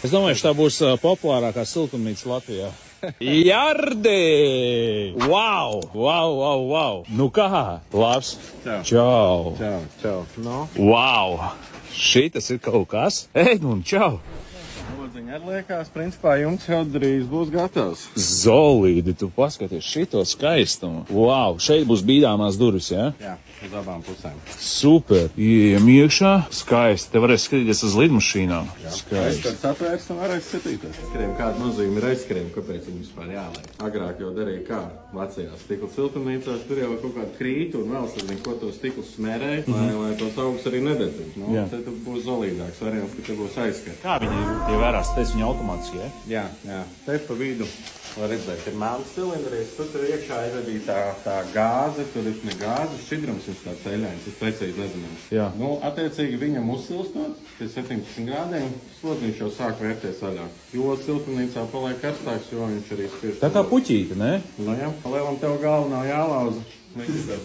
Es domāju, ka tā būs populārākā siltumnīca Latvijā. Jardi! Wow! Wow, wow, wow! Nu kā? Labs? Čau! Čau. No? Wow! Šitas ir kaut kas? Edmund, čau! Lodziņa atliekās, principā jums jau drīz būs gatavs. Zolīdi, tu paskaties šito skaistumu. Wow! Šeit būs bīdāmās durvis, ja? Jā, uz abām pusēm. Super! Ieejam iekšā. Skaisti. Te varēs skatīties uz lidmašīnām. Skaisti. Aizskats atvērs un varēs skatīties. Kāda nozīme ir aizskrējumi, kāpēc viņi vispār jāliek. Agrāk jau darīja kā vecajās stikla siltumnīcās, tur jau kaut kāda krīta un vēl sazin, ko to stiklu smērēja, lai tos augus arī nededzina. No? Te būs zolīdāks variants, ka te būs aizskats. Kā viņi tie vērās? Teic, viņi automātiski, ja? Jā. Te pa vidu var redzēt, ir melns cilindrīs, tur iekšā ir arī tā gāze, tur ir ne gāze, šķidrums ir tāds eļains, es precīzi nezinu. Jā. Nu, attiecīgi viņam uzsilstot, pie 17 grādiem, slodziņš jau sāk vērties vaļāk. Jo siltumnīcā paliek karstāks, jo viņš arī spiež. Tā kā puķīte, ne? Nu jā, palielam tev galvu nav jālauza.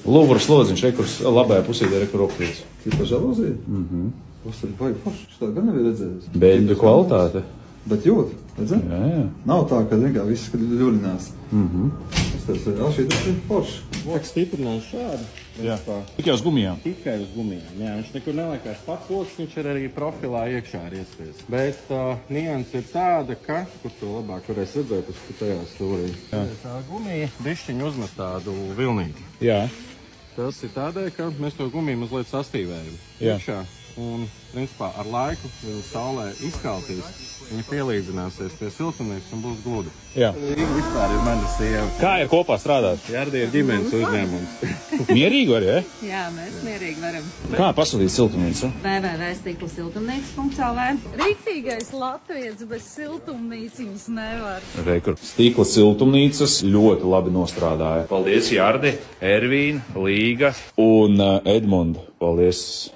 Lūvra slodziņš, kurs labajā pusītē ir rokļīts. Ir pa žalūziju? Tas ir baigi forši, šitā gan nevar redzējis. Beļģu kvalitāte. Bet jūt, redzi? Jā. Nav tā, ka vienkār viss, kad ļuļinās. Tas ir forši. Loks stiprinās šādi. Jā. Tikai uz gumijām. Tikai uz gumijām. Jā, viņš nekur neliekās pats loks, viņš ir arī profilā iekšā ir iespējas. Bet nianse ir tāda, ka, kur to labāk varēs redzēt, uz tajā stūrī. Tā gumija bišķiņ uzmet tādu vilnīti. Jā. Tas ir tādēļ, ka mēs to gumiju mazliet sastīvējam iekšā. Un, principā, ar laiku viņa saulē izkaltīs, viņa pielīdzināsies pie siltumnīcas un būs gludi. Jā. Vispār ir mana sieva. Kā ir kopā strādāt? Jardi ir ģimenes uzņēmums. Mierīgi var, ja? Jā, mēs mierīgi varam. Kā pasūtīt siltumnīcu? www.stikla-siltumnīca.lv Rīktīgais latvietis bez siltumnīciņas nevar. Rekur. Stikla siltumnīcas ļoti labi nostrādāja. Paldies, Jardi, Ervīna, Līga un Edmund. Paldies!